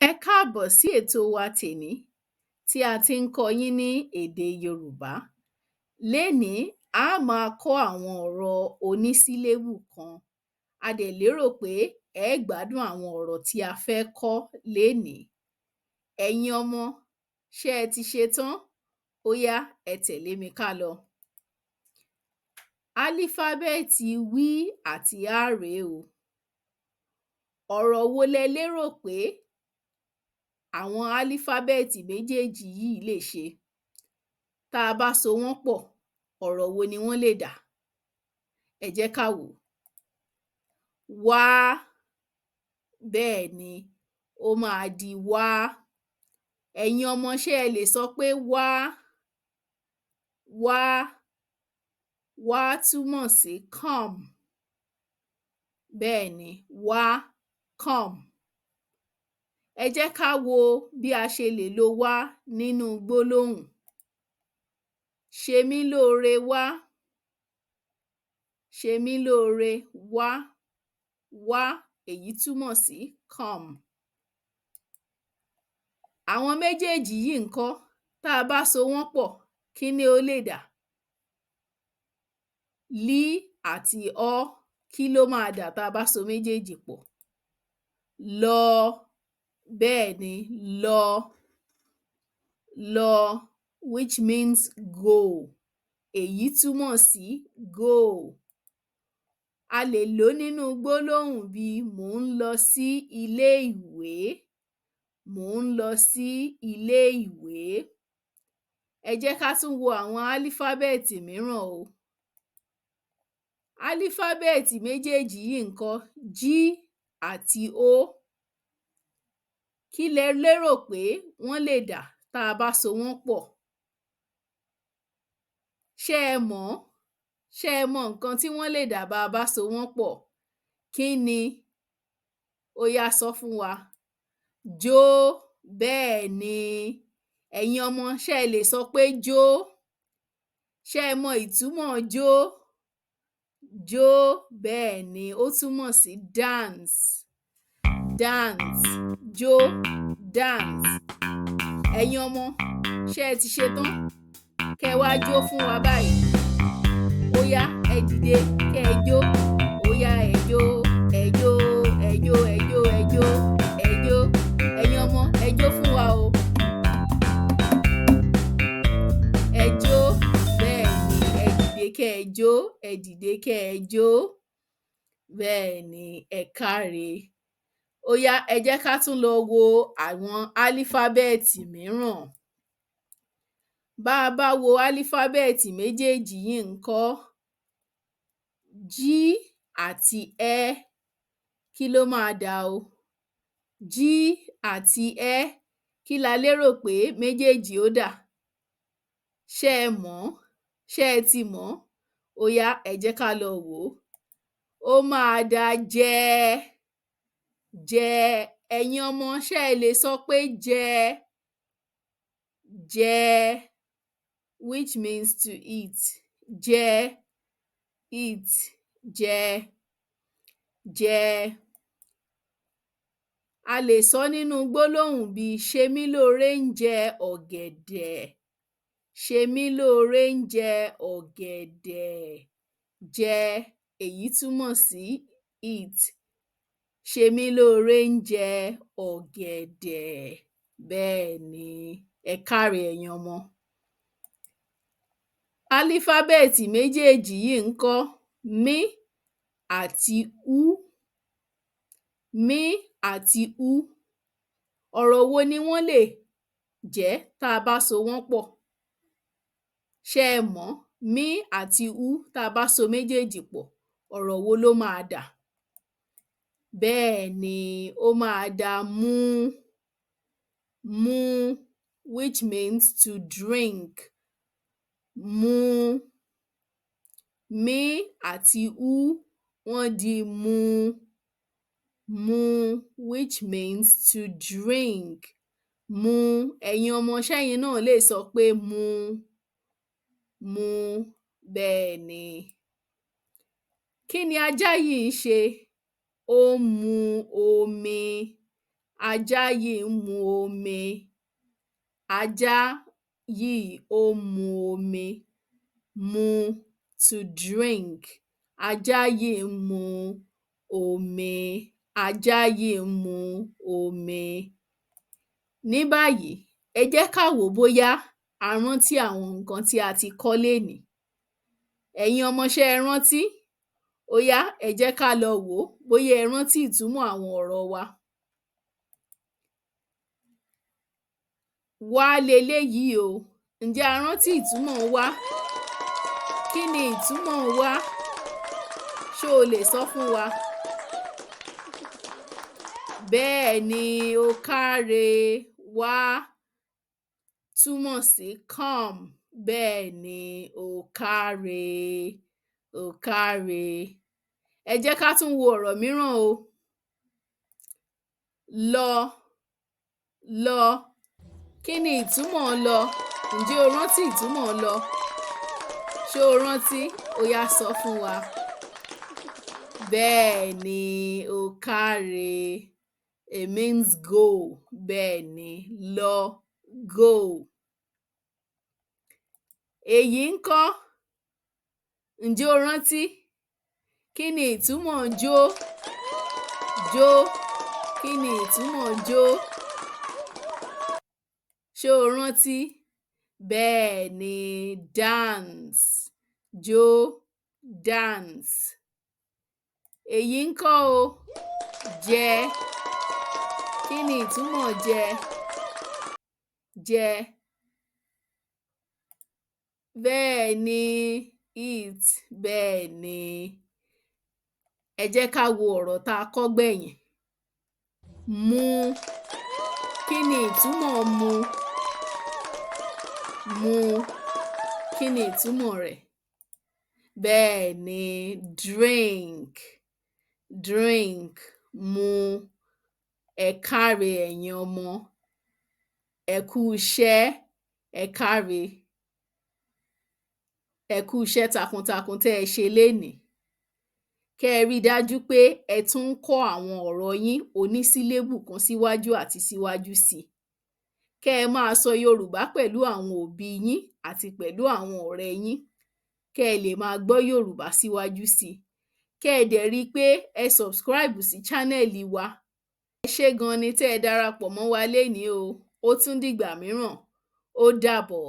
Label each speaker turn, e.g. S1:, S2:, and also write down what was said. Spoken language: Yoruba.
S1: Ẹ káàbọ̀ sí ètò wa tèní tí a ti ń kọ́ yín ní èdè Yorùbá. Lénìí, a á máa kọ́ àwọn ọ̀rọ̀ onísílébù kan. A dẹ̀ lérò pé ẹ ó gbádùn àwọn ọ̀rọ̀ tí a fẹ́ kọ́ lénìí. Ẹ̀yin ọmọ, ṣé ẹ ti ṣetán? Ó yá, ẹ tẹ̀lé mi ká lọ. Álífábẹ́ẹ̀tì wí àti á rèé o. Ọ̀rọ̀ wo lẹ lérò pé àwọn álífábẹ́ẹ̀tì méjèèjì yìí lè ṣe? Tá a bá so wọ́n pọ̀, ọ̀rọ̀ wo ni wọ́n lè dà? Ẹ jẹ́ ká wò ó. Wá, bẹ́ẹ̀ ni, ó máa di wá. Ẹ̀yin ọmọ, ṣé ẹ lè sọ pé wá? Wá, wá túmọ̀ sí come. Bẹ́ẹ̀ ni, wá, come. Ẹ jẹ́ ká wo bí a ṣe lè lo wá nínú gbólóhùn. Ṣe mí lóore wá. Ṣe mí lóore wá. Wá, èyí túmọ̀ sí come. Àwọn méjèèjì yìí ńkọ́? Tá a bá so wọ́n pọ̀, kí ni ó lè dà? Lí àti ọ́, kí ló máa dà tá a bá so méjèèjì pọ̀? Lọ, bẹ́ẹ̀ ni, lọ. Lọ, which means go. Èyí túmọ̀ sí go. A lè lò ó nínú gbólóhùn bíi mò ń lọ sí ilé-ìwé. Mò ń lọ sí ilé-ìwé. Ẹ jẹ́ ká tún wo àwọn álífábẹ́ẹ̀tì mìíràn o. Álífábẹ́ẹ̀tì méjèèjì yìí ńkọ́? Jí àti ó. Kí lẹ lérò pé wọ́n lè dà tá a bá so wọ́n pọ̀? Ṣé ẹ mọ̀ ọ́n? Ṣé ẹ mọ nǹkan tí wọ́n lè dà bá a bá so wọ́n pọ̀? Kí ni? Ó yá, sọ fún wa. Jó, bẹ́ẹ̀ ni. Ẹ̀yin ọmọ, ṣé ẹ lè sọ pé jó? Ṣé ẹ mọ ìtumọ̀ jó? Jó, bẹ́ẹ̀ ni, ó túmọ̀ sí dance. Dance, jó, dance. Ẹ̀yin ọmọ, ṣé ẹ ti ṣetán? Kẹ́ ẹ wá jó fún wa báyìí. Ó yá, ẹ dìde kẹ́ ẹ jó. Ó yá, ẹ jó, ẹ jó, ẹ jó, ẹ jó, ẹ jó, ẹ jó. Ẹ̀yin ọmọ, ẹ jó fún wa o. Ẹ jó, bẹ́ẹ̀ ni, ẹ dìde kẹ́ ẹ jó, ẹ dìde kẹ́ ẹ jó. Bẹ́ẹ̀ ni, ẹ káre. Ó yá, ẹ jẹ́ ká tún lọ wo àwọn álífábẹ́ẹ̀tì mìíràn. Bá a bá wo álífábẹ́ẹ̀tì méjèèjì yìí ńkọ́? Jí àti ẹ́, kí ló máa dà o? Jí àti ẹ́, kí la lérò pé méjèèjì ó dà? Ṣé ẹ mọ̀ ọ́n? Ṣé ẹ ti mọ̀ ọ́n? Ó yá, ẹ jẹ́ ká lọ wò ó. Ó máa dà jẹ. Jẹ. Ẹ̀yin ọmọ, ṣé ẹ lè sọ pé jẹ? Jẹ, which means to eat. Jẹ, eat, jẹ, jẹ. A lè sọ nínú gbólóhùn bíi ṣe mí lóore ń jẹ ọ̀gẹ̀dẹ̀. Ṣe mí lóore ń jẹ ọ̀gẹ̀dẹ̀. Jẹ, èyí túmọ̀ sí eat. Ṣe mí lóore ń jẹ ọ̀gẹ̀dẹ̀. Bẹ́ẹ̀ ni, ẹ káre ẹ̀yin ọmọ. Álífábẹ́ẹ̀tì méjèèjì yìí ńkọ́? Mí àti ú. Mí àti ú. Ọ̀rọ̀ wo ni wọ́n lè jẹ́ tá a bá so wọ́n pọ̀? Ṣé ẹ mọ̀ ọ́n? Mí àti ú, tá a bá so méjèèjì pọ̀, ọ̀rọ̀ wo ló máa dà? Bẹ́ẹ̀ ni, ó máa dà mú. Mú, which means to drink. Mú. Mí àti ú, wọ́n di mu. Mu, which means to drink. Mu. Ẹ̀yin ọmọ, ṣẹ́yin náà lè sọ pé mu. Mu, bẹ́ẹ̀ ni. Kí ni ajá yìí ń ṣe? Ó ń mu omi. Ajá yìí ń mu omi. Ajá yìí ó mu omi. Mu, to drink. Ajá yìí ń mu omi. Ajá yìí ń mu omi. Ní báyìí, ẹ jẹ́ ká wò ó bóyá a rántí àwọn nǹkan tí a ti kọ́ lénìí. Ẹ̀yin ọmọ ṣé ẹ rántí? Ó yá, ẹ jẹ́ ká lọ wò ó bóyá ẹ rántí ìtumọ̀ àwọn ọ̀rọ̀ wa. Wá leléyìí o. Ǹjẹ́ a rántí ìtumọ̀ wá? Kí ni ìtumọ̀ wá? Ṣó o lè sọ fún wa? Bẹ́ẹ̀ ni, o káre. Wá túmọ̀ sí come. Bẹ́ẹ̀ ni, o káre. O káre. Ẹ jẹ́ ká tún wo ọ̀rọ̀ mìíràn o. Lọ, lọ. Kí ni ìtumọ̀ lọ? Ǹjẹ́ o rántí ìtumọ̀ lọ? Ṣé o rántí? Ó yá sọ fún wa. Bẹ́ẹ̀ ni, o káre. It means go. Bẹ́ẹ̀ ni, lọ, go. Èyí ńkọ́? Ǹjẹ́ o rántí? Kí ni ìtumọ̀ jó? Jó. Kí ni ìtumọ̀ jó? Ṣé o rántí? Bẹ́ẹ̀ ni, dance. Jó, dance. Èyí ńkọ́ o? Jẹ. Kí ni ìtumọ̀ jẹ? Jẹ. Bẹ́ẹ̀ ni, eat. Bẹ́ẹ̀ ni. Ẹ jẹ́ ká wo ọ̀rọ̀ tá a kọ́ gbẹ̀yìn. Mu. Kí ni ìtumọ̀ mu? Mu. Kí ni ìtumọ̀ rẹ̀? Bẹ́ẹ̀ ni, drink. Drink. Mu. Ẹ káre ẹ̀yin ọmọ. Ẹ kú iṣẹ́. Ẹ káre. Ẹ kú iṣẹ́ takuntakun tẹ́ ẹ ṣe lénìí. Kẹ́ ẹ rí i dájú pé ẹ tún ń kọ́ àwọn ọ̀rọ̀ yín onísílébù kan síwájú àti síwájú sí i. Kẹ́ ẹ máa sọ Yorùbá pẹ̀lú àwọn òbí yín àti pẹ̀lú àwọn ọ̀rẹ́ yín. Kẹ́ ẹ lè máa gbọ́ Yorùbá síwájú sí i. Kẹ́ ẹ dẹ̀ rí i pé ẹ subscribe sí chánẹ́ẹ̀lì wa. Ẹ ṣé gan ni tẹ́ ẹ darapọ̀ mọ́ wa lénìí o. Ó tún dìgbà mìíràn. Ó dàbọ̀.